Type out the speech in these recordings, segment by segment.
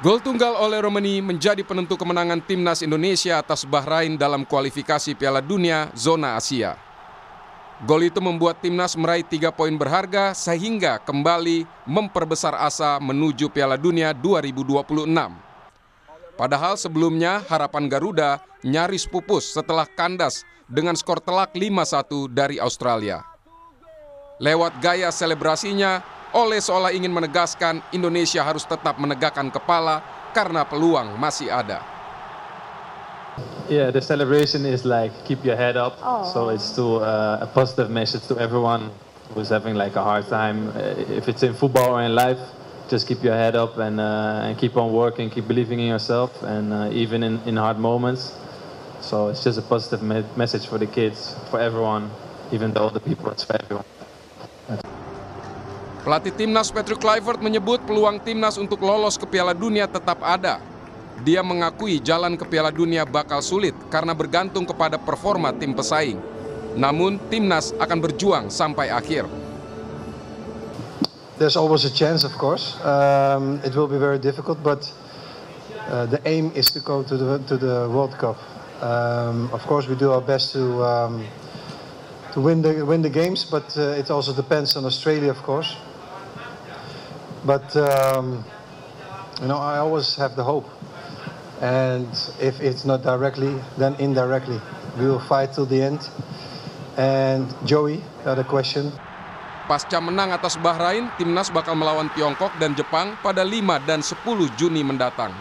Gol tunggal oleh Romani menjadi penentu kemenangan timnas Indonesia atas Bahrain dalam kualifikasi Piala Dunia Zona Asia. Gol itu membuat timnas meraih 3 poin berharga sehingga kembali memperbesar asa menuju Piala Dunia 2026. Padahal sebelumnya harapan Garuda nyaris pupus setelah kandas dengan skor telak 5-1 dari Australia. Lewat gaya selebrasinya, Ole seolah ingin menegaskan Indonesia harus tetap menegakkan kepala karena peluang masih ada. Yeah, the celebration is like keep your head up. So it's to a positive message to everyone who's having like a hard time. If it's in football or in life, just keep your head up and keep on working, keep believing in yourself, and even in hard moments. So it's just a positive message for the kids, for everyone, even though the people, it's for everyone. Pelatih timnas Patrick Kluivert menyebut peluang timnas untuk lolos ke Piala Dunia tetap ada. Dia mengakui jalan ke Piala Dunia bakal sulit karena bergantung kepada performa tim pesaing. Namun timnas akan berjuang sampai akhir. There's always a chance, of course. It will be very difficult, but the aim is to go to the World Cup. Of course, we do our best to win the games, but it also depends on Australia, of course. But I always have the hope, and if it's not directly, then indirectly, we will fight till the end. And Joey had a question. Pasca menang atas Bahrain, timnas bakal melawan Tiongkok dan Jepang pada 5 dan 10 Juni mendatang.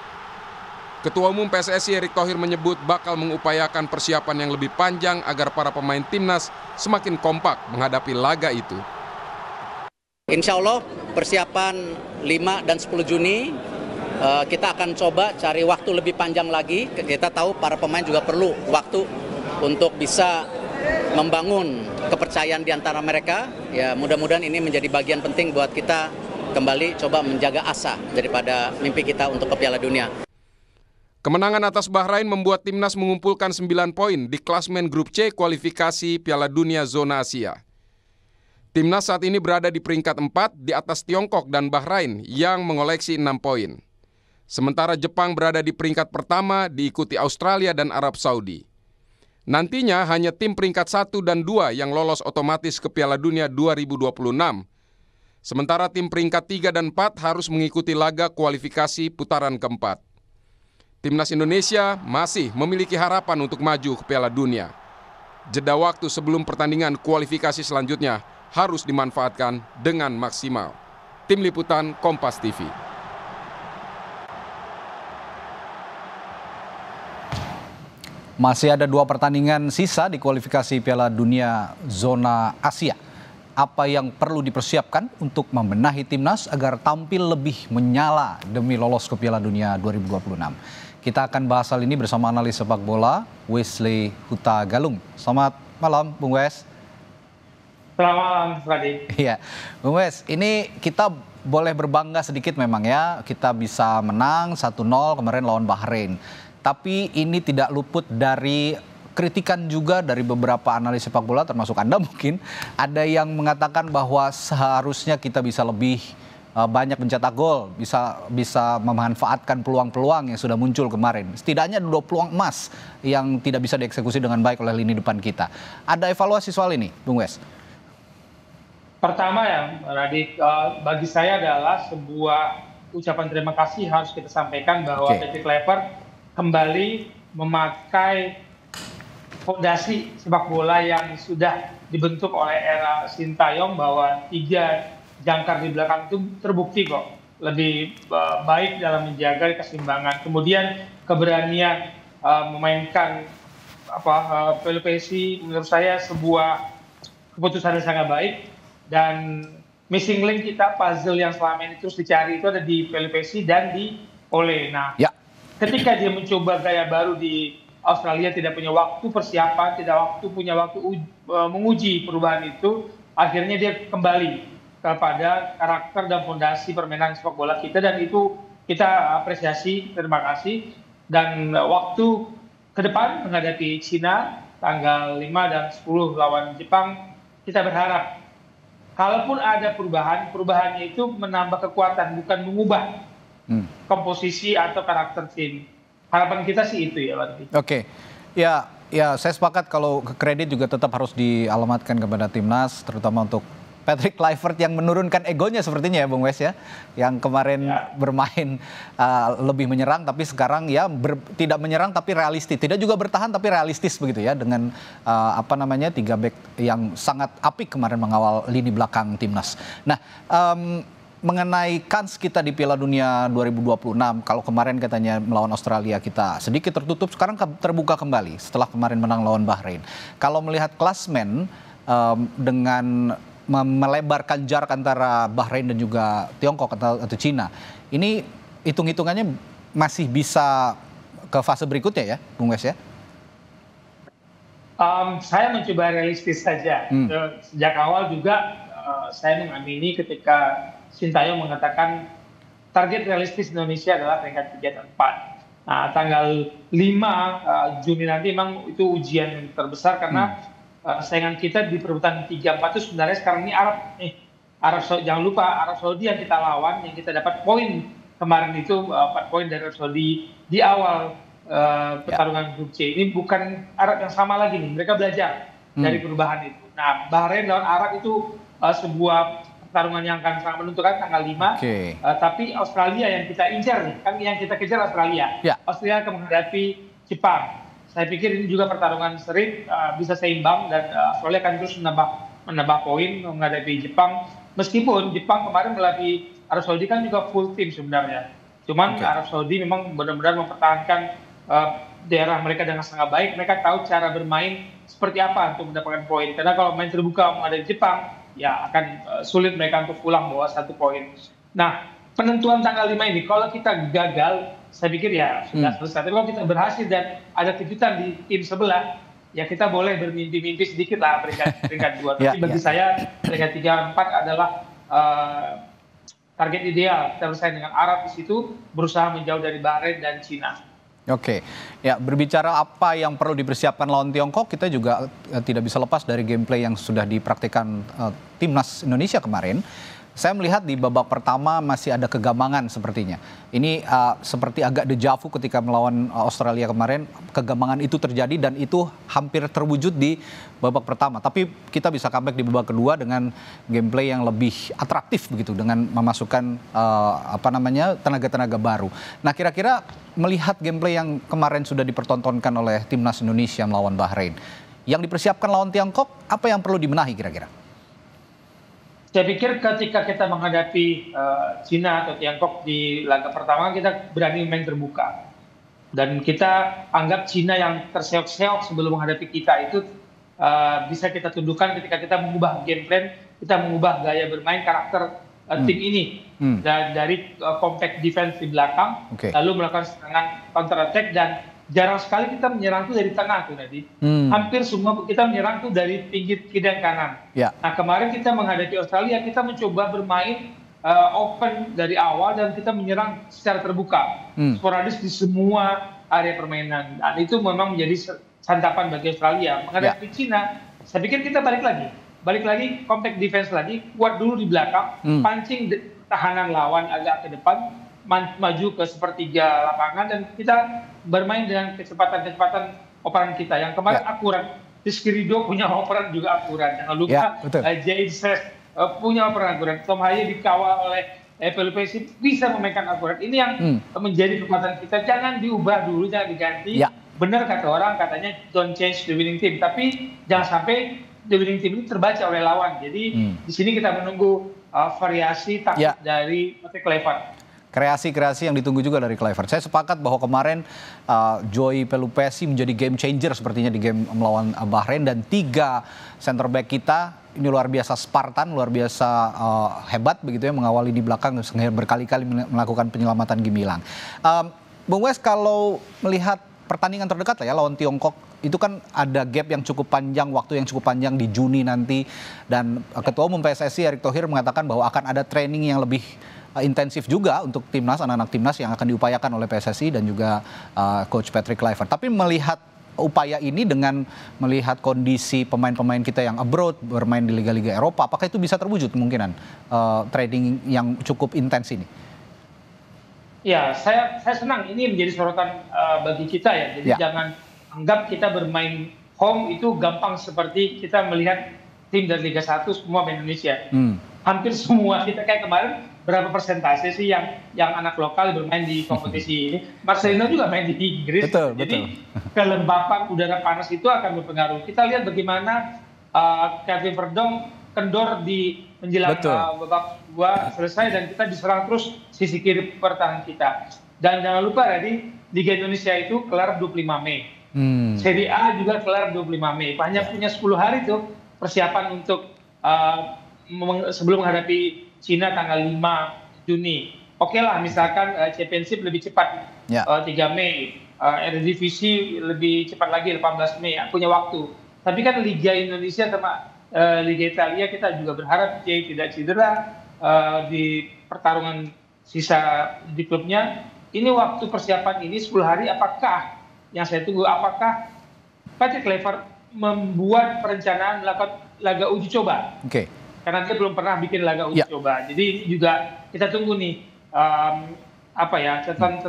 Ketua Umum PSSI Erick Thohir menyebut bakal mengupayakan persiapan yang lebih panjang agar para pemain timnas semakin kompak menghadapi laga itu. Insya Allah persiapan 5 dan 10 Juni kita akan coba cari waktu lebih panjang lagi. Kita tahu para pemain juga perlu waktu untuk bisa membangun kepercayaan di antara mereka. Ya, mudah-mudahan ini menjadi bagian penting buat kita kembali coba menjaga asa daripada mimpi kita untuk ke Piala Dunia. Kemenangan atas Bahrain membuat timnas mengumpulkan 9 poin di klasmen grup C kualifikasi Piala Dunia Zona Asia. Timnas saat ini berada di peringkat 4 di atas Tiongkok dan Bahrain yang mengoleksi 6 poin. Sementara Jepang berada di peringkat pertama diikuti Australia dan Arab Saudi. Nantinya hanya tim peringkat 1 dan 2 yang lolos otomatis ke Piala Dunia 2026. Sementara tim peringkat 3 dan 4 harus mengikuti laga kualifikasi putaran keempat. Timnas Indonesia masih memiliki harapan untuk maju ke Piala Dunia. Jeda waktu sebelum pertandingan kualifikasi selanjutnya harus dimanfaatkan dengan maksimal. Tim Liputan Kompas TV. Masih ada 2 pertandingan sisa di kualifikasi Piala Dunia Zona Asia. Apa yang perlu dipersiapkan untuk membenahi timnas agar tampil lebih menyala demi lolos ke Piala Dunia 2026? Kita akan bahas hal ini bersama analis sepak bola Wesley Huta Galung. Selamat malam, Bung Wes. Selamat malam, Radit. Iya, Bung Wes, ini kita boleh berbangga sedikit memang ya. Kita bisa menang 1-0 kemarin lawan Bahrain. Tapi ini tidak luput dari kritikan juga dari beberapa analis sepak bola, termasuk Anda mungkin. Ada yang mengatakan bahwa seharusnya kita bisa lebih banyak mencetak gol, bisa memanfaatkan peluang-peluang yang sudah muncul kemarin. Setidaknya 2 peluang emas yang tidak bisa dieksekusi dengan baik oleh lini depan kita. Ada evaluasi soal ini, Bung Wes? Pertama ya, Radit, bagi saya adalah sebuah ucapan terima kasih harus kita sampaikan bahwa Patrick Kluivert kembali memakai fondasi sepak bola yang sudah dibentuk oleh era Sintayong, bahwa 3 jangkar di belakang itu terbukti kok lebih baik dalam menjaga keseimbangan. Kemudian keberanian memainkan PSSI menurut saya sebuah keputusan yang sangat baik. Dan missing link kita, puzzle yang selama ini terus dicari itu ada di PSSI dan di Ole. Nah, ketika dia mencoba gaya baru di Australia, tidak punya waktu persiapan, tidak punya waktu menguji perubahan itu, akhirnya dia kembali kepada karakter dan fondasi permainan sepak bola kita, dan itu kita apresiasi, terima kasih. Dan waktu ke depan menghadapi Cina tanggal 5 dan 10 lawan Jepang, kita berharap kalaupun ada perubahan, perubahannya itu menambah kekuatan, bukan mengubah komposisi atau karakter tim. Harapan kita sih itu ya, Pak. Oke. Ya, saya sepakat kalau kredit juga tetap harus dialamatkan kepada timnas, terutama untuk Patrick Kluivert yang menurunkan egonya sepertinya ya, Bung Wes ya, yang kemarin bermain lebih menyerang, tapi sekarang ya tidak menyerang tapi realistis, tidak juga bertahan tapi realistis begitu ya, dengan 3 back yang sangat apik kemarin mengawal lini belakang timnas. Nah, mengenai kans kita di Piala Dunia 2026, kalau kemarin katanya melawan Australia kita sedikit tertutup, sekarang terbuka kembali setelah kemarin menang lawan Bahrain. Kalau melihat klasmen dengan melebarkan jarak antara Bahrain dan juga Tiongkok atau Cina, ini hitung-hitungannya masih bisa ke fase berikutnya ya, Bung Wes ya? Saya mencoba realistis saja. Sejak awal juga saya mengamini ketika Sintayong mengatakan target realistis Indonesia adalah peringkat 3 dan 4. Nah, tanggal 5 Juni nanti memang itu ujian terbesar karena saingan kita di perebutan 3-4 itu sebenarnya sekarang ini Arab Saudi. Jangan lupa Arab Saudi yang kita lawan, yang kita dapat poin kemarin itu 4 poin dari Arab Saudi di awal pertarungan grup C. Ini bukan Arab yang sama lagi nih, mereka belajar dari perubahan itu. Nah, Bahrain lawan Arab itu sebuah pertarungan yang akan sangat menentukan tanggal 5. Tapi Australia yang kita incar nih, kan yang kita kejar Australia. Australia akan menghadapi Jepang. Saya pikir ini juga pertarungan seri, bisa seimbang dan Australia akan terus menambah poin menghadapi Jepang. Meskipun Jepang kemarin melatih Arab Saudi kan juga full tim sebenarnya. Cuman Arab Saudi memang benar-benar mempertahankan daerah mereka dengan sangat baik. Mereka tahu cara bermain seperti apa untuk mendapatkan poin. Karena kalau main terbuka menghadapi Jepang, ya akan sulit mereka untuk pulang bawa 1 poin. Nah, penentuan tanggal 5 ini, kalau kita gagal, saya pikir ya sudah selesai. Tapi kalau kita berhasil dan ada kejutan di tim sebelah, ya kita boleh bermimpi-mimpi sedikit lah peringkat 2. Tapi bagi saya peringkat 3-4 adalah target ideal. Kita bersaing dengan Arab di situ, berusaha menjauh dari Bahrain dan Cina. Oke, ya berbicara apa yang perlu dipersiapkan lawan Tiongkok, kita juga tidak bisa lepas dari gameplay yang sudah dipraktikkan timnas Indonesia kemarin. Saya melihat di babak pertama masih ada kegambangan sepertinya. Ini seperti agak dejavu ketika melawan Australia kemarin, kegambangan itu terjadi dan itu hampir terwujud di babak pertama. Tapi kita bisa comeback di babak kedua dengan gameplay yang lebih atraktif begitu, dengan memasukkan tenaga-tenaga baru. Nah, kira-kira melihat gameplay yang kemarin sudah dipertontonkan oleh timnas Indonesia melawan Bahrain, yang dipersiapkan lawan Tiongkok, apa yang perlu dibenahi kira-kira? Saya pikir ketika kita menghadapi Cina atau Tiongkok di laga pertama, kita berani main terbuka. Dan kita anggap Cina yang terseok-seok sebelum menghadapi kita itu bisa kita tundukkan ketika kita mengubah game plan, kita mengubah gaya bermain karakter tim ini. Dan dari compact defense di belakang, lalu melakukan serangan counter attack, dan jarang sekali kita menyerang tuh dari tengah tuh tadi. Hampir semua kita menyerang tuh dari pinggir kiri dan kanan. Nah, kemarin kita menghadapi Australia, kita mencoba bermain open dari awal dan kita menyerang secara terbuka, sporadis di semua area permainan. Dan itu memang menjadi santapan bagi Australia. Menghadapi Cina, saya pikir kita balik lagi compact defense lagi, kuat dulu di belakang, pancing tahanan lawan agak ke depan, maju ke sepertiga lapangan, dan kita bermain dengan kecepatan operan kita yang kemarin akurat. Rizky Ridho punya operan juga akurat. Jangan lupa Jaid Ses punya operan akurat. Tom Haye dikawal oleh PLPC bisa memainkan akurat. Ini yang menjadi kekuatan kita. Jangan diubah dulu, jangan diganti. Benar kata orang, katanya don't change the winning team. Tapi jangan sampai the winning team ini terbaca oleh lawan. Jadi di sini kita menunggu variasi taktik dari Patrick Kluivert. Kreasi-kreasi yang ditunggu juga dari Kluivert. Saya sepakat bahwa kemarin Joy Pelupesi menjadi game changer sepertinya di game melawan Bahrain, dan 3 center back kita ini luar biasa Spartan, luar biasa hebat begitu ya, mengawali di belakang berkali-kali melakukan penyelamatan gemilang. Bung Wes, kalau melihat pertandingan terdekat lah ya lawan Tiongkok, itu kan ada gap yang cukup panjang, waktu yang cukup panjang di Juni nanti, dan Ketua Umum PSSI Erick Thohir mengatakan bahwa akan ada training yang lebih intensif juga untuk timnas, anak-anak timnas yang akan diupayakan oleh PSSI dan juga Coach Patrick Kluivert. Tapi melihat upaya ini dengan melihat kondisi pemain-pemain kita yang abroad, bermain di liga-liga Eropa, apakah itu bisa terwujud kemungkinan training yang cukup intens ini? Ya, saya senang ini menjadi sorotan bagi kita ya. Jadi jangan anggap kita bermain home itu gampang seperti kita melihat tim dari Liga 1 semua main Indonesia. Hampir semua kita kayak kemarin berapa persentase sih yang anak lokal bermain di kompetisi ini. Marcelino juga main di Inggris. Jadi kelembapan udara panas itu akan berpengaruh. Kita lihat bagaimana Kevin Verdonk kendor di menjelang babak 2 selesai dan kita diserang terus sisi kiri pertahanan kita. Dan jangan lupa tadi Liga Indonesia itu kelar 25 Mei. Serie A juga kelar 25 Mei. Banyak punya 10 hari tuh persiapan untuk sebelum menghadapi Cina tanggal 5 Juni. Oke lah, misalkan Championship lebih cepat 3 Mei, Eredivisie lebih cepat lagi 18 Mei, punya waktu. Tapi kan Liga Indonesia sama Liga Italia kita juga berharap Jay tidak cedera di pertarungan sisa di klubnya. Ini waktu persiapan ini 10 hari, apakah yang saya tunggu, apakah Patrick Kluivert membuat perencanaan melakukan laga uji coba? Karena dia belum pernah bikin laga uji coba. Jadi juga kita tunggu nih catatan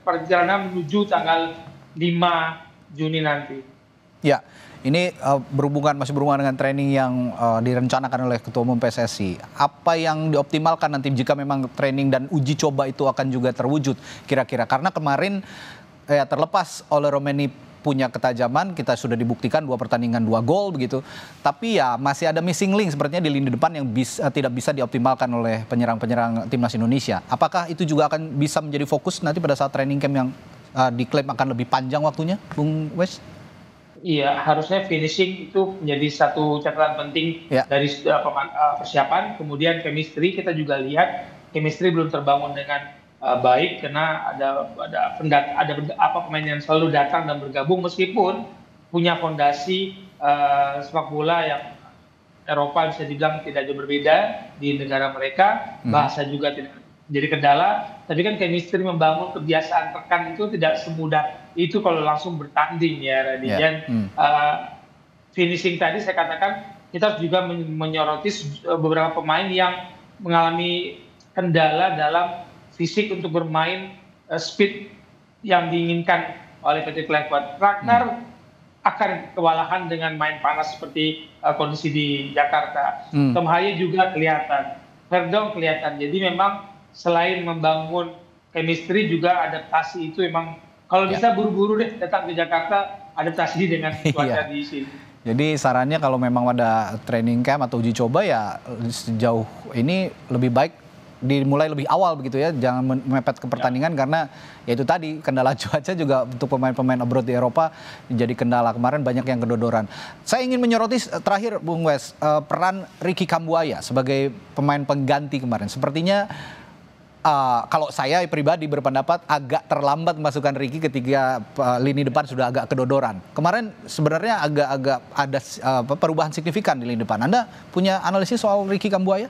perjalanan menuju tanggal 5 Juni nanti. Ya, ini masih berhubungan dengan training yang direncanakan oleh Ketua Umum PSSI. Apa yang dioptimalkan nanti jika memang training dan uji coba itu akan juga terwujud kira-kira? Karena kemarin terlepas oleh Romeni punya ketajaman, kita sudah dibuktikan 2 pertandingan 2 gol begitu. Tapi ya masih ada missing link sepertinya di lini depan yang tidak bisa dioptimalkan oleh penyerang-penyerang timnas Indonesia. Apakah itu juga akan bisa menjadi fokus nanti pada saat training camp yang diklaim akan lebih panjang waktunya, Bung Wes? Iya, harusnya finishing itu menjadi satu catatan penting dari persiapan. Kemudian chemistry, kita juga lihat chemistry belum terbangun dengan baik karena ada pemain yang selalu datang dan bergabung meskipun punya fondasi sepak bola yang Eropa bisa dibilang tidak jauh berbeda di negara mereka, bahasa juga tidak jadi kendala, tapi kan chemistry membangun kebiasaan rekan itu tidak semudah itu kalau langsung bertanding ya Radian. Finishing tadi saya katakan kita harus juga menyoroti beberapa pemain yang mengalami kendala dalam fisik untuk bermain speed yang diinginkan oleh Patrick Kluivert. Ragnar akan kewalahan dengan main panas seperti kondisi di Jakarta. Tom Haye juga kelihatan, Verdonk kelihatan. Jadi memang selain membangun chemistry juga adaptasi itu memang kalau bisa buru-buru deh datang ke Jakarta adaptasi dengan cuaca di sini. Jadi sarannya kalau memang ada training camp atau uji coba ya sejauh ini lebih baik dimulai lebih awal begitu ya, jangan mepet ke pertandingan karena ya itu tadi kendala cuaca juga untuk pemain-pemain abroad di Eropa menjadi kendala. Kemarin banyak yang kedodoran. Saya ingin menyoroti terakhir Bung Wes, peran Ricky Kambuaya sebagai pemain pengganti kemarin. Sepertinya kalau saya pribadi berpendapat agak terlambat memasukkan Ricky ketika lini depan sudah agak kedodoran. Kemarin sebenarnya agak ada perubahan signifikan di lini depan. Anda punya analisis soal Ricky Kambuaya?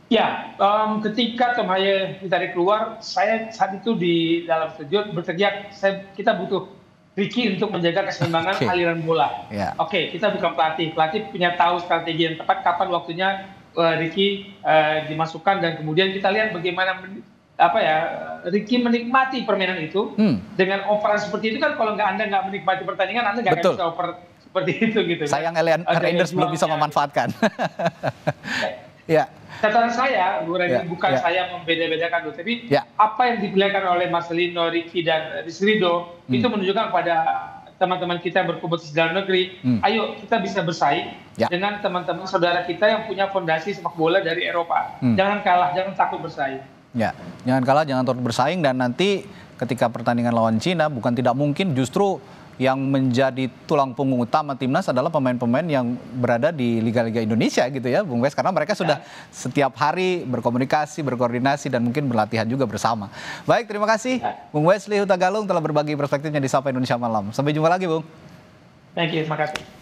Ya, ketika Tom Haye ditarik keluar, saya saat itu di dalam studio berteriak, kita butuh Ricky untuk menjaga keseimbangan aliran bola. Oke, kita bukan pelatih punya tahu strategi yang tepat kapan waktunya Ricky dimasukkan dan kemudian kita lihat bagaimana Ricky menikmati permainan itu dengan operan seperti itu kan kalau Anda nggak menikmati pertandingan Anda nggak akan bisa oper seperti itu gitu. Sayang Reinders belum bisa memanfaatkan. Catatan saya, bukan saya membeda-bedakan, tapi apa yang dipilihkan oleh Marcelino, Ricky dan Rizrido itu menunjukkan kepada teman-teman kita yang berkompetisi dalam negeri, ayo kita bisa bersaing dengan teman-teman saudara kita yang punya fondasi sepak bola dari Eropa. Jangan kalah, jangan takut bersaing. Jangan kalah, jangan takut bersaing dan nanti ketika pertandingan lawan Cina bukan tidak mungkin justru yang menjadi tulang punggung utama timnas adalah pemain-pemain yang berada di liga-liga Indonesia gitu ya Bung Wes, karena mereka sudah setiap hari berkomunikasi, berkoordinasi dan mungkin berlatihan juga bersama. Baik, terima kasih Bung Wesley Hutagalung telah berbagi perspektifnya di Sapa Indonesia Malam. Sampai jumpa lagi Bung. Thank you, terima kasih.